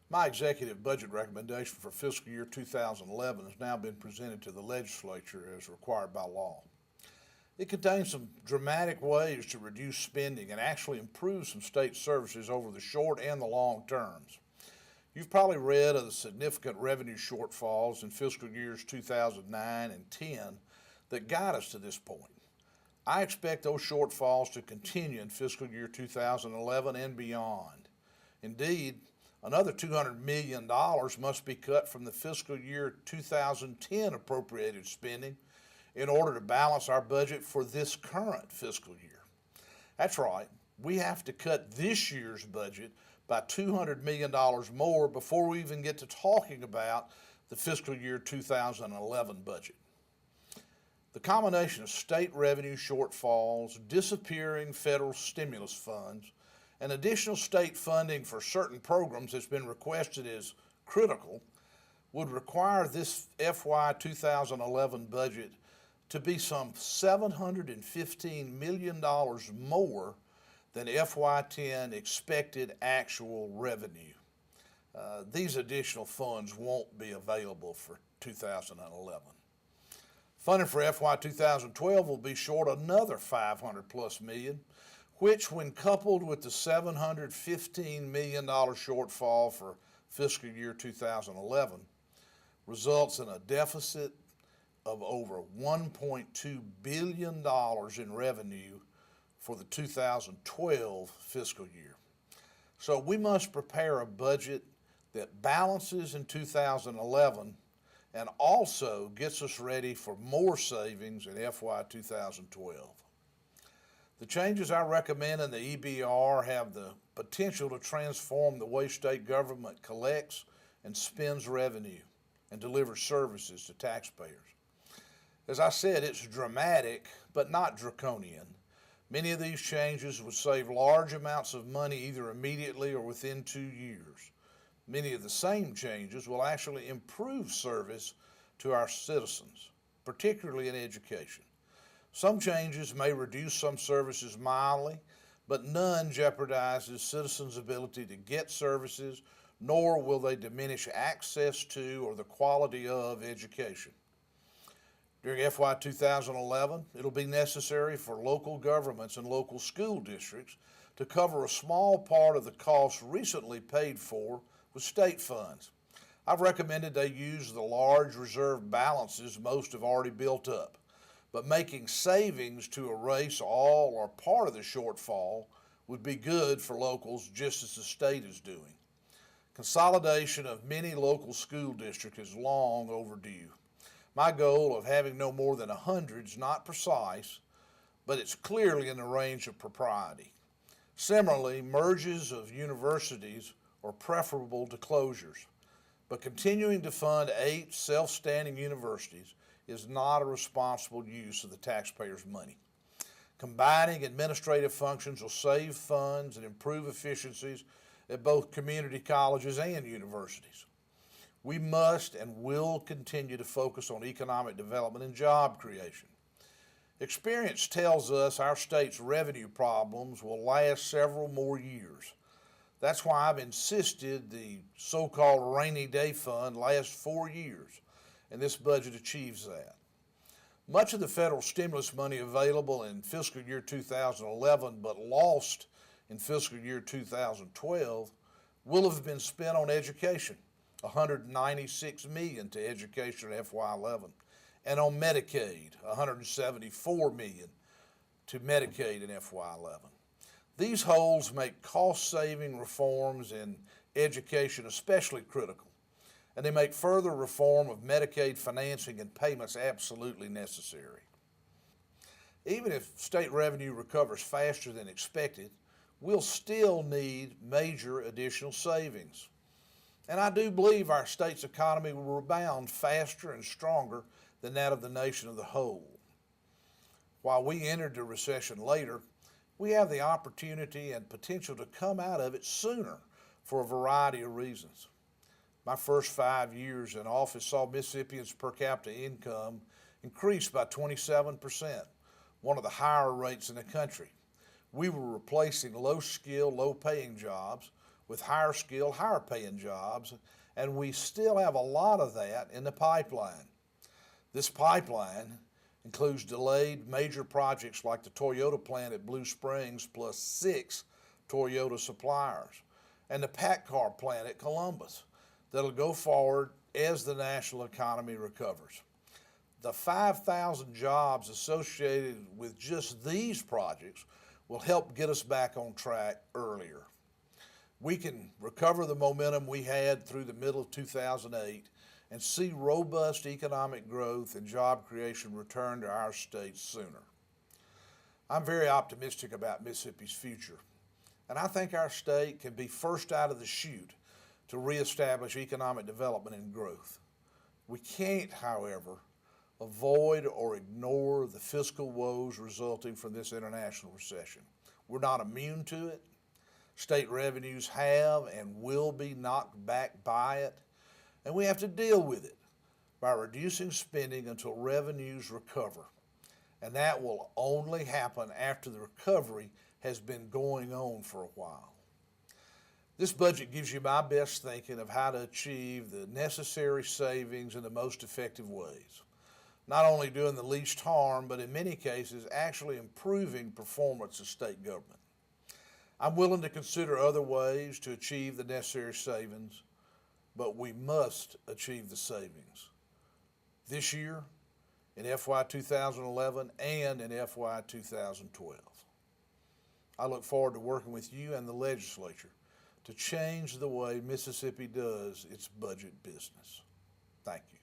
My executive budget recommendation for fiscal year 2011 has now been presented to the legislature as required by law. It contains some dramatic ways to reduce spending and actually improve some state services over the short and the long terms. You've probably read of the significant revenue shortfalls in fiscal years 2009 and 10 that got us to this point. I expect those shortfalls to continue in fiscal year 2011 and beyond. Indeed, another $200 million must be cut from the fiscal year 2010 appropriated spending in order to balance our budget for this current fiscal year. That's right, we have to cut this year's budget by $200 million more before we even get to talking about the fiscal year 2011 budget. The combination of state revenue shortfalls, disappearing federal stimulus funds, and additional state funding for certain programs that's been requested as critical would require this FY 2011 budget to be some $715 million more than FY10 expected actual revenue. These additional funds won't be available for 2011. Funding for FY 2012 will be short another $500 plus million, which when coupled with the $715 million shortfall for fiscal year 2011 results in a deficit of over $1.2 billion in revenue for the 2012 fiscal year. So we must prepare a budget that balances in 2011 and also gets us ready for more savings in FY 2012. The changes I recommend in the EBR have the potential to transform the way state government collects and spends revenue and delivers services to taxpayers. As I said, it's dramatic, but not draconian. Many of these changes would save large amounts of money either immediately or within 2 years. Many of the same changes will actually improve service to our citizens, particularly in education. Some changes may reduce some services mildly, but none jeopardizes citizens' ability to get services, nor will they diminish access to or the quality of education. During FY 2011, it'll be necessary for local governments and local school districts to cover a small part of the costs recently paid for with state funds. I've recommended they use the large reserve balances most have already built up, but making savings to erase all or part of the shortfall would be good for locals just as the state is doing. Consolidation of many local school districts is long overdue. My goal of having no more than 100 is not precise, but it's clearly in the range of propriety. Similarly, merges of universities are preferable to closures, but continuing to fund 8 self-standing universities is not a responsible use of the taxpayers' money. Combining administrative functions will save funds and improve efficiencies at both community colleges and universities. We must and will continue to focus on economic development and job creation. Experience tells us our state's revenue problems will last several more years. That's why I've insisted the so-called rainy day fund lasts 4 years, and this budget achieves that. Much of the federal stimulus money available in fiscal year 2011 but lost in fiscal year 2012 will have been spent on education. $196 million to education in FY11, and on Medicaid, $174 million to Medicaid in FY11. These holes make cost-saving reforms in education especially critical, and they make further reform of Medicaid financing and payments absolutely necessary. Even if state revenue recovers faster than expected, we'll still need major additional savings. And I do believe our state's economy will rebound faster and stronger than that of the nation as a whole. While we entered the recession later, we have the opportunity and potential to come out of it sooner for a variety of reasons. My first 5 years in office saw Mississippians' per capita income increase by 27%, one of the higher rates in the country. We were replacing low-skill, low-paying jobs with higher skill, higher paying jobs, and we still have a lot of that in the pipeline. This pipeline includes delayed major projects like the Toyota plant at Blue Springs plus 6 Toyota suppliers, and the PACCAR plant at Columbus that'll go forward as the national economy recovers. The 5,000 jobs associated with just these projects will help get us back on track earlier. We can recover the momentum we had through the middle of 2008 and see robust economic growth and job creation return to our state sooner. I'm very optimistic about Mississippi's future, and I think our state can be first out of the chute to reestablish economic development and growth. We can't, however, avoid or ignore the fiscal woes resulting from this international recession. We're not immune to it. State revenues have and will be knocked back by it, and we have to deal with it by reducing spending until revenues recover. And that will only happen after the recovery has been going on for a while. This budget gives you my best thinking of how to achieve the necessary savings in the most effective ways. Not only doing the least harm, but in many cases actually improving performance of state government. I'm willing to consider other ways to achieve the necessary savings, but we must achieve the savings this year, in FY 2011, and in FY 2012. I look forward to working with you and the legislature to change the way Mississippi does its budget business. Thank you.